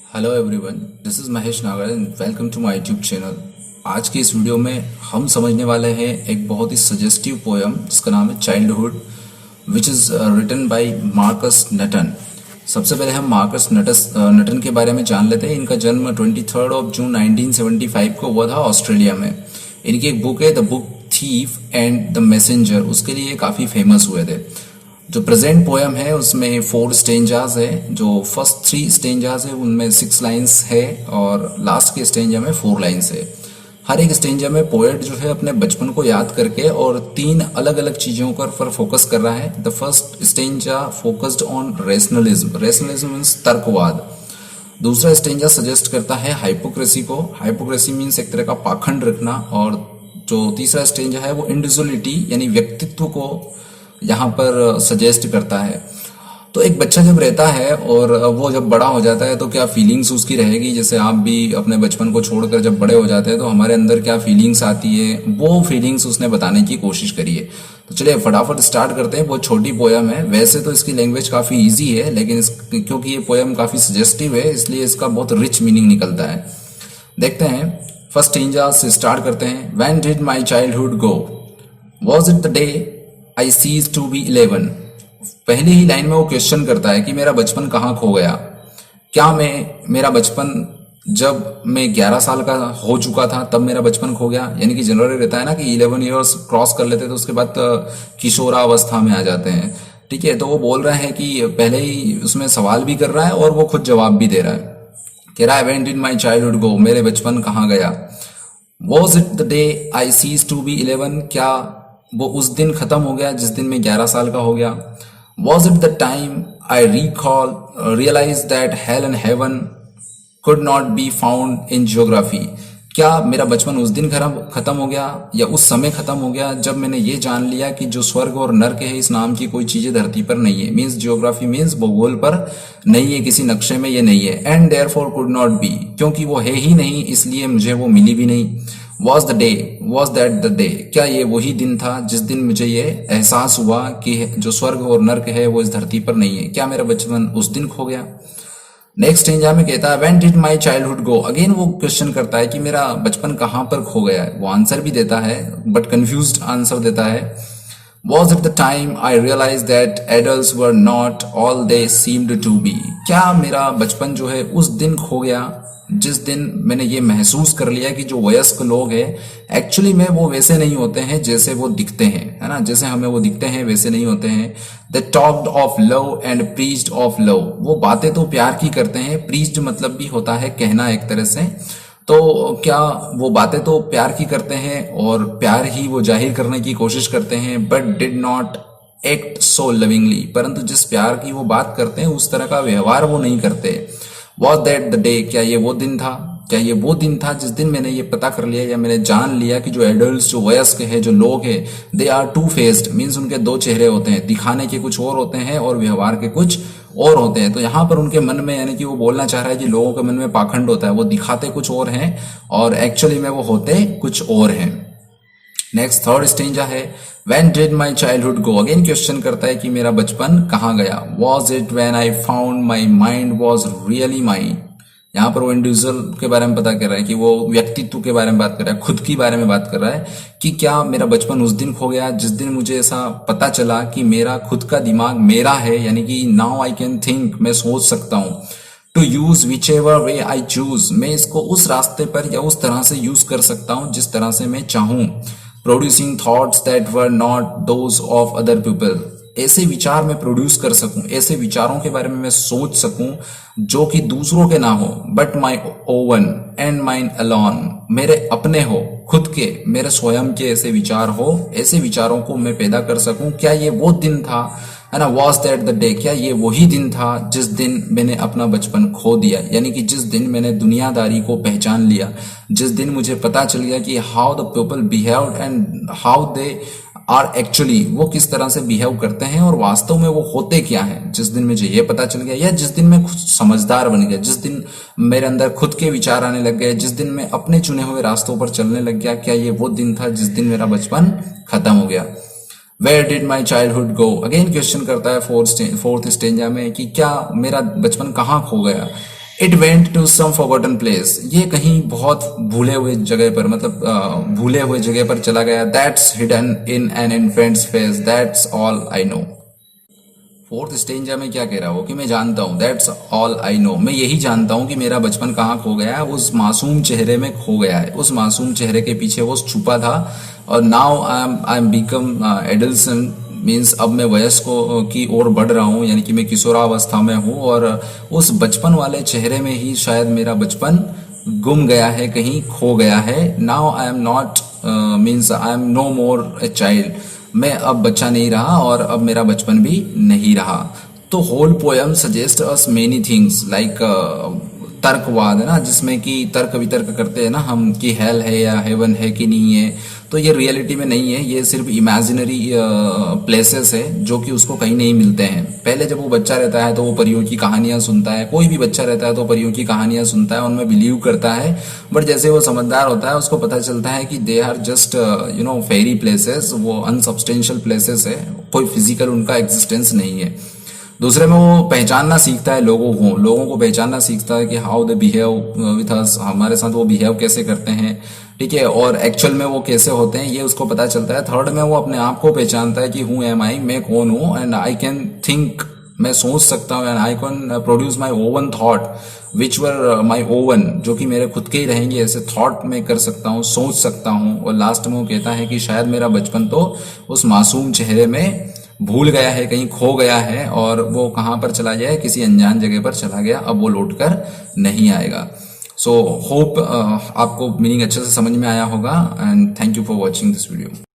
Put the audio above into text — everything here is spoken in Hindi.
Hello everyone, this is Mahesh Nagar and welcome to my YouTube channel. आज की इस वीडियो में हम समझने वाले हैं एक बहुत ही सजेस्टिव पोएम जिसका नाम है childhood, which is written by Marcus Natten. सबसे पहले हम मार्कस नटन के बारे में जान लेते हैं। इनका जन्म 23 जून 1975 को हुआ था ऑस्ट्रेलिया में। इनकी एक बुक है the book thief and the messenger, उसके लिए काफ़ी फेमस हुए थे। जो प्रेजेंट पोएम है उसमें 4 स्टेंजाज है। जो फर्स्ट 3 स्टेंजाज है उनमें 6 लाइंस है और लास्ट के स्टेंजा में 4 लाइंस है। हर एक स्टेंजा में पोएट जो है अपने बचपन को याद करके और 3 अलग अलग चीजों पर फोकस कर रहा है। The first stanza focused on rationalism. Rationalism means तर्कवाद। दूसरा स्टेंजा सजेस्ट करता है हाइपोक्रेसी को। हाइपोक्रेसी मीन्स एक तरह का पाखंड रखना। और जो तीसरा स्टेंजा है वो इंडिविजुअलिटी यानी व्यक्तित्व को यहाँ पर सजेस्ट करता है। तो एक बच्चा जब रहता है और वो जब बड़ा हो जाता है तो क्या फीलिंग्स उसकी रहेगी, जैसे आप भी अपने बचपन को छोड़कर जब बड़े हो जाते हैं तो हमारे अंदर क्या फीलिंग्स आती है, वो फीलिंग्स उसने बताने की कोशिश करी है। तो चलिए फटाफट स्टार्ट करते हैं। बहुत छोटी पोयम है, वैसे तो इसकी लैंग्वेज काफ़ी ईजी है, लेकिन क्योंकि ये पोयम काफ़ी सजेस्टिव है इसलिए इसका बहुत रिच मीनिंग निकलता है। देखते हैं, फर्स्ट स्टेंजा से स्टार्ट करते हैं। When did my childhood go, was it the day I cease to be 11। पहली ही लाइन में वो क्वेश्चन करता है कि मेरा बचपन कहाँ खो गया। क्या मेरा बचपन जब मैं 11 साल का हो चुका था तब मेरा बचपन खो गया। यानी कि जनरली रहता है ना कि 11 ईयर्स क्रॉस कर लेते तो उसके बाद किशोरावस्था में आ जाते हैं। ठीक है, तो वो बोल रहे हैं कि पहले ही उसमें सवाल भी कर रहा है और वो खुद जवाब भी दे रहा है। कह रहा है when did my childhood go, मेरे बचपन कहाँ गया। Was it the day I cease to be 11, क्या वो उस दिन खत्म हो गया जिस दिन मैं 11 साल का हो गया। Was it the time I realise that hell and heaven could not be found in geography, क्या मेरा बचपन उस दिन खत्म हो गया या उस समय खत्म हो गया जब मैंने ये जान लिया कि जो स्वर्ग और नर्क है इस नाम की कोई चीजें धरती पर नहीं है। मीन्स जियोग्राफी मीन्स भूगोल पर नहीं है, किसी नक्शे में ये नहीं है। And therefore could not B, क्योंकि वो है ही नहीं इसलिए मुझे वो मिली भी नहीं। Was the day, was that the day, क्या ये वही दिन था जिस दिन मुझे ये एहसास हुआ कि जो स्वर्ग और नर्क है वो इस धरती पर नहीं है। क्या मेरा बचपन उस दिन खो गया। नेक्स्ट स्टेंजा में कहता है when did my childhood go. Again वो क्वेश्चन करता है कि मेरा बचपन कहाँ पर खो गया है। वो आंसर भी देता है बट कंफ्यूज्ड आंसर देता है। Was it the time I realise that adults were not all they seemed to be, क्या मेरा बचपन जो है उस दिन खो गया जिस दिन मैंने ये महसूस कर लिया कि जो वयस्क लोग हैं एक्चुअली में वो वैसे नहीं होते हैं जैसे वो दिखते हैं, है ना। जैसे हमें वो दिखते हैं वैसे नहीं होते हैं। They talked of love and preached of love, वो बातें तो प्यार की करते हैं। प्रीच्ड मतलब भी होता है कहना एक तरह से। तो क्या वो बातें तो प्यार की करते हैं और प्यार ही वो जाहिर करने की कोशिश करते हैं, but did not act so lovingly, परंतु जिस प्यार की वो बात करते हैं उस तरह का व्यवहार वो नहीं करते। वॉज दैट द डे, क्या ये वो दिन था, क्या ये वो दिन था जिस दिन मैंने ये पता कर लिया या मैंने जान लिया कि जो एडल्ट्स, जो वयस्क है, जो लोग हैं, they are two faced, means उनके 2 चेहरे होते हैं। दिखाने के कुछ और होते हैं और व्यवहार के कुछ और होते हैं। तो यहाँ पर उनके मन में, यानी कि वो बोलना चाह रहा है कि लोगों के मन में पाखंड होता है, वो दिखाते कुछ और हैं और एक्चुअली में वो होते कुछ और हैं। नेक्स्ट थर्ड स्टेंजा है when did my childhood go. Again question करता है कि मेरा बचपन कहाँ गया। Was it when I found my mind was really mine, यहाँ पर वो इंडिविजुअल के बारे में पता कर रहा है कि वो व्यक्तित्व के बारे में बात कर रहा है, खुद की बारे में बात कर रहा है कि क्या मेरा बचपन उस दिन खो गया जिस दिन मुझे ऐसा पता चला कि मेरा खुद का दिमाग मेरा है, यानी कि नाउ आई कैन थिंक, मैं सोच सकता हूँ। To use whichever way I choose, मैं इसको उस रास्ते पर या उस तरह से यूज कर सकता हूँ जिस तरह से मैं चाहूँ। Producing thoughts that were not those of other people, ऐसे विचार मैं प्रोड्यूस कर सकूं, ऐसे विचारों के बारे में मैं सोच सकूं जो कि दूसरों के ना हो, but my oven and mine alone, मेरे अपने हो, खुद के, मेरे स्वयं के ऐसे विचार हो, ऐसे विचारों को मैं पैदा कर सकूं। क्या ये वो दिन था, है ना। वॉज दैट द डे, क्या ये वही दिन था जिस दिन मैंने अपना बचपन खो दिया, यानी कि जिस दिन मैंने दुनियादारी को पहचान लिया, जिस दिन मुझे पता चल गया कि how the people behave and how they are actually, वो किस तरह से बिहेव करते हैं और वास्तव में वो होते क्या है। जिस दिन मुझे ये पता चल गया, या जिस दिन मैं खुद समझदार बन गया, जिस दिन मेरे अंदर खुद के विचार आने लग गए, जिस दिन मैं अपने चुने हुए रास्तों पर चलने लग गया, क्या ये वो दिन था जिस दिन मेरा बचपन खत्म हो गया। Where did my childhood go, again question करता है फोर्थ स्टेंजा में कि क्या मेरा बचपन कहाँ खो गया। It went to some forgotten place, ये कहीं बहुत भूले हुए जगह पर, मतलब भूले हुए जगह पर चला गया। That's hidden in an infants face, that's all I know. Fourth stanza में क्या कह रहा हो कि मैं जानता हूँ, दैट्स ऑल आई नो, मैं यही जानता हूँ कि मेरा बचपन कहाँ खो गया है, उस मासूम चेहरे में खो गया है, उस मासूम चेहरे के पीछे वो छुपा था। और now I M become एडल्सन, means अब मैं वयस्क की ओर बढ़ रहा हूँ, यानी कि मैं किशोरावस्था में हूँ, और उस बचपन वाले चेहरे में ही शायद मेरा बचपन गुम गया है, कहीं खो गया है। Now I am not means I am no more a child, मैं अब बच्चा नहीं रहा और अब मेरा बचपन भी नहीं रहा। तो whole poem suggest us many things like तर्कवाद है ना, जिसमें कि तर्क वितर्क करते हैं ना हम कि हेल है या हेवन है कि नहीं है, तो ये रियलिटी में नहीं है, ये सिर्फ इमेजिनरी प्लेसेस है जो कि उसको कहीं नहीं मिलते हैं। पहले जब वो बच्चा रहता है तो वो परियों की कहानियां सुनता है, कोई भी बच्चा रहता है तो परियों की कहानियां सुनता है, उनमें बिलीव करता है। बट जैसे वो समझदार होता है उसको पता चलता है कि they are just fairy places, वो अनसब्सटेंशियल प्लेसेस है, कोई फिजिकल उनका एग्जिस्टेंस नहीं है। दूसरे में वो पहचानना सीखता है लोगों को पहचानना सीखता है कि how they behave with us, हमारे साथ वो बिहेव कैसे करते हैं, ठीक है, और एक्चुअल में वो कैसे होते हैं ये उसको पता चलता है। थर्ड में वो अपने आप को पहचानता है कि हु एम आई, मैं कौन हूँ, एंड आई कैन थिंक, मैं सोच सकता हूँ, and I can produce my oven thought which were my oven, जो कि मेरे खुद के ही रहेंगे, ऐसे थॉट में कर सकता हूँ, सोच सकता हूँ। और लास्ट में वो कहता है कि शायद मेरा बचपन तो उस मासूम चेहरे में भूल गया है, कहीं खो गया है, और वो कहाँ पर चला गया है, किसी अनजान जगह पर चला गया, अब वो लौट कर नहीं आएगा। सो होप आपको मीनिंग अच्छे से समझ में आया होगा, and thank you for watching this video.